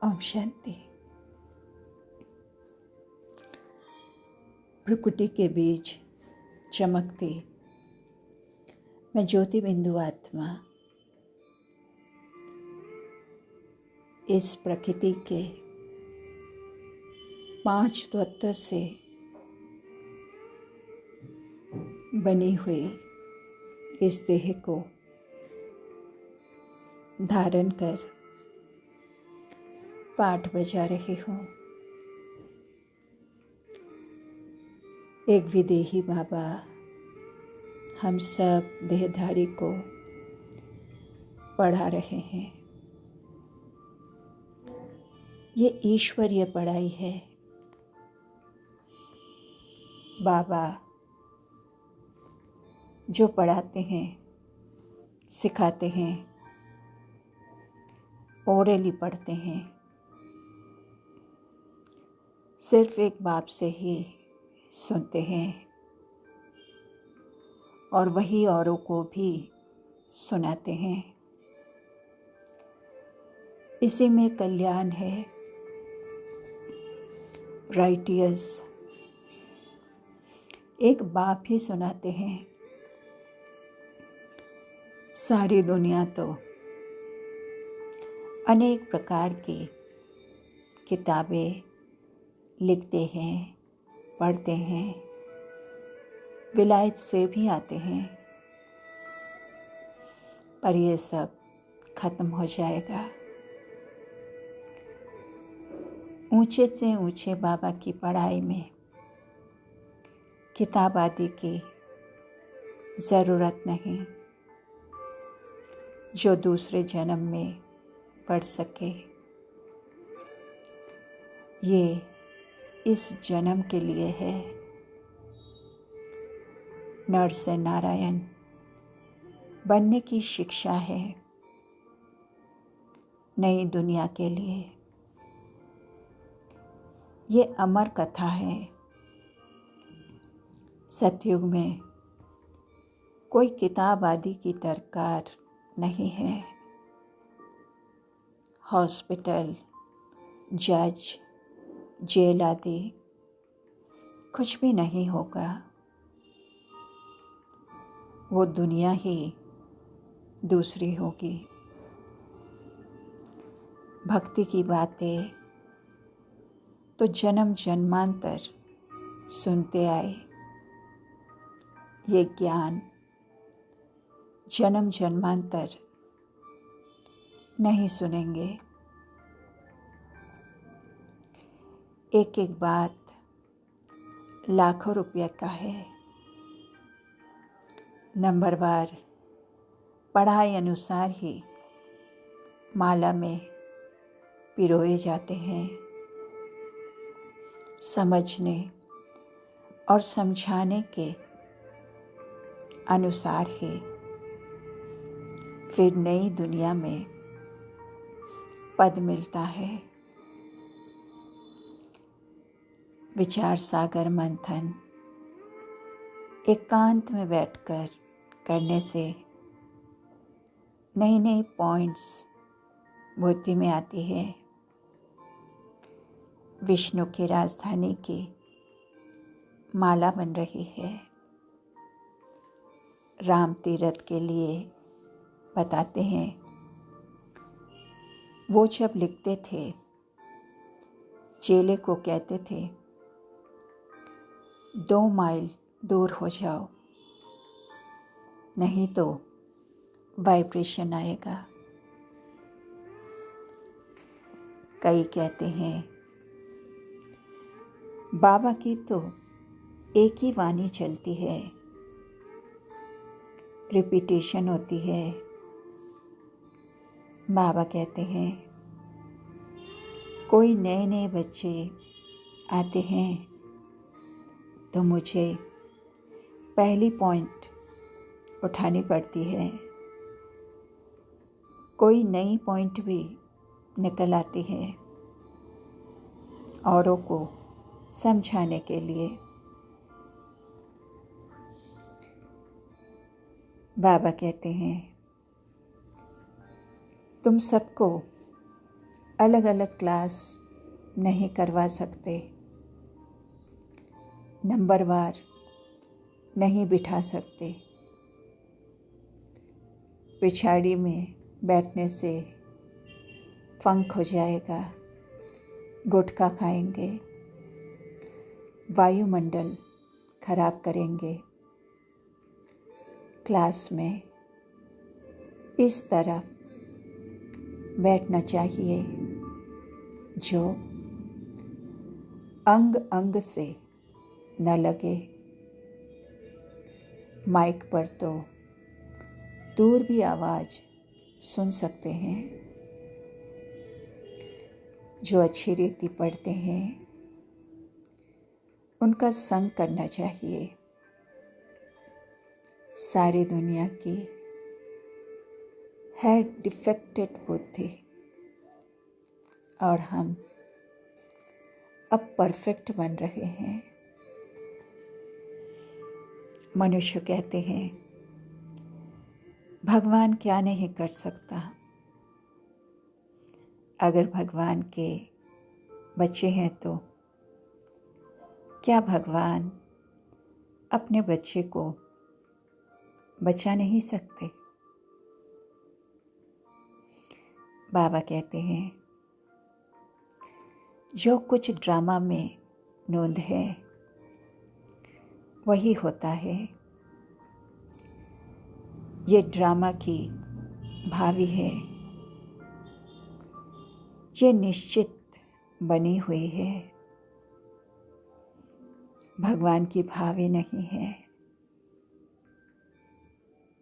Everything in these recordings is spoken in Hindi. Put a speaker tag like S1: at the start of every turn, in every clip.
S1: ओम शांति। प्रकृति के बीच चमकती मैं ज्योति बिंदु आत्मा इस प्रकृति के 5 तत्व से बनी हुई इस देह को धारण कर पाठ बजा रही हूँ। एक विदेही बाबा हम सब देहधारी को पढ़ा रहे हैं। ये ईश्वरीय पढ़ाई है। बाबा जो पढ़ाते हैं, सिखाते हैं, ओरली पढ़ते हैं, सिर्फ एक बाप से ही सुनते हैं और वही औरों को भी सुनाते हैं। इसी में कल्याण है। राइटियस एक बाप ही सुनाते हैं। सारी दुनिया तो अनेक प्रकार की किताबें लिखते हैं, पढ़ते हैं, विलायत से भी आते हैं, पर ये सब खत्म हो जाएगा। ऊंचे से ऊंचे बाबा की पढ़ाई में किताब आदि की ज़रूरत नहीं। जो दूसरे जन्म में पढ़ सके, ये इस जन्म के लिए है। नर से नारायण बनने की शिक्षा है, नई दुनिया के लिए। ये अमर कथा है। सतयुग में कोई किताब आदि की दरकार नहीं है। हॉस्पिटल, जज, जेल आदि कुछ भी नहीं होगा। वो दुनिया ही दूसरी होगी। भक्ति की बातें तो जन्म जन्मांतर सुनते आए। ये ज्ञान जन्म जन्मांतर नहीं सुनेंगे। एक एक बात लाखों रुपये का है। नंबरवार पढ़ाई अनुसार ही माला में पिरोए जाते हैं। समझने और समझाने के अनुसार ही फिर नई दुनिया में पद मिलता है। विचार सागर मंथन एकांत में बैठकर करने से नई नई पॉइंट्स बुद्धि में आती है। विष्णु की राजधानी की माला बन रही है। राम तीरथ के लिए बताते हैं। वो जब लिखते थे, चेले को कहते थे 2 माइल दूर हो जाओ, नहीं तो वाइब्रेशन आएगा। कई कहते हैं बाबा की तो एक ही वाणी चलती है, रिपीटेशन होती है। बाबा कहते हैं कोई नए नए बच्चे आते हैं तो मुझे पहली पॉइंट उठानी पड़ती है। कोई नई पॉइंट भी निकल आती है औरों को समझाने के लिए। बाबा कहते हैं तुम सबको अलग अलग क्लास नहीं करवा सकते, नंबरवार नहीं बिठा सकते। पिछाड़ी में बैठने से फंक हो जाएगा, गुटखा खाएंगे, वायुमंडल खराब करेंगे। क्लास में इस तरह बैठना चाहिए जो अंग अंग से न लगे। माइक पर तो दूर भी आवाज़ सुन सकते हैं। जो अच्छी रीति पढ़ते हैं उनका संग करना चाहिए। सारी दुनिया की है डिफेक्टेड बुद्धि और हम अब परफेक्ट बन रहे हैं। मनुष्य कहते हैं भगवान क्या नहीं कर सकता। अगर भगवान के बच्चे हैं तो क्या भगवान अपने बच्चे को बचा नहीं सकते? बाबा कहते हैं जो कुछ ड्रामा में नोंद है वही होता है। ये ड्रामा की भावी है, ये निश्चित बनी हुई है, भगवान की भावी नहीं है।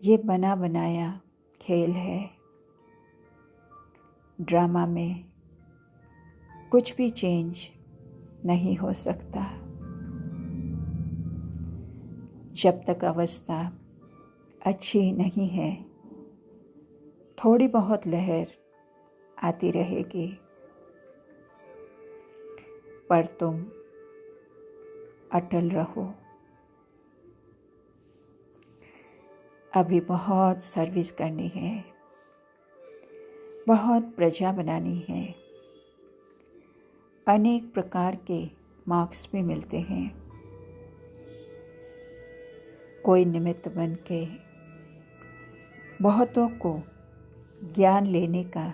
S1: ये बना बनाया खेल है। ड्रामा में कुछ भी चेंज नहीं हो सकता। जब तक अवस्था अच्छी नहीं है, थोड़ी बहुत लहर आती रहेगी, पर तुम अटल रहो। अभी बहुत सर्विस करनी है, बहुत प्रजा बनानी है। अनेक प्रकार के मार्क्स भी मिलते हैं। कोई निमित्त बन के बहुतों को ज्ञान लेने का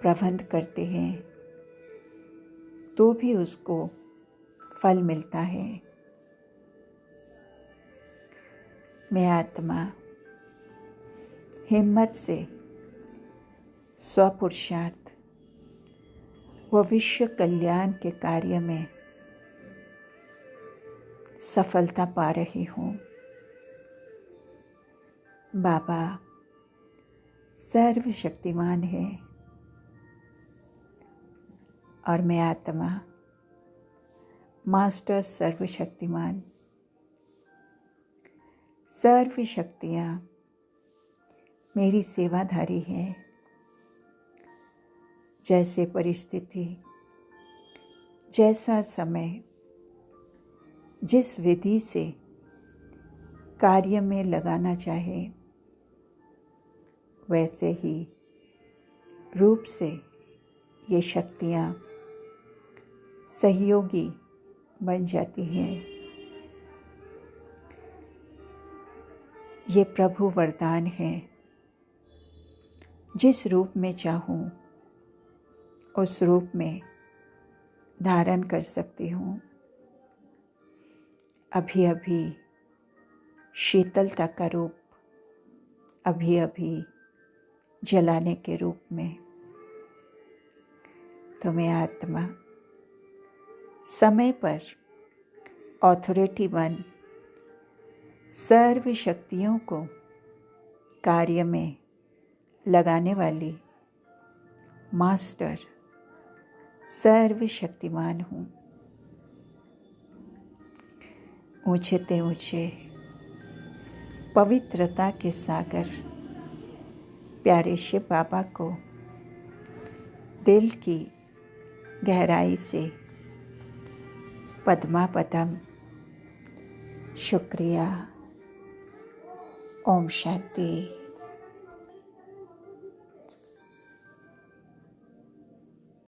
S1: प्रबंध करते हैं तो भी उसको फल मिलता है। मैं आत्मा हिम्मत से स्वपुरुषार्थ व विश्व कल्याण के कार्य में सफलता पा रही हूँ। बाबा सर्वशक्तिमान है और मैं आत्मा मास्टर सर्वशक्तिमान। सर्व शक्तियाँ मेरी सेवाधारी है। जैसे परिस्थिति, जैसा समय, जिस विधि से कार्य में लगाना चाहे वैसे ही रूप से ये शक्तियाँ सहयोगी बन जाती हैं। ये प्रभु वरदान है। जिस रूप में चाहूँ उस रूप में धारण कर सकती हूँ। अभी अभी शीतलता का रूप, अभी अभी जलाने के रूप में। तो मैं आत्मा समय पर ऑथोरिटी बन सर्व शक्तियों को कार्य में लगाने वाली मास्टर सर्वशक्तिमान हूँ। ऊंचे ते ऊंचे पवित्रता के सागर प्यारे शिव बाबा को दिल की गहराई से पद्मा पदम शुक्रिया। ओम शांति।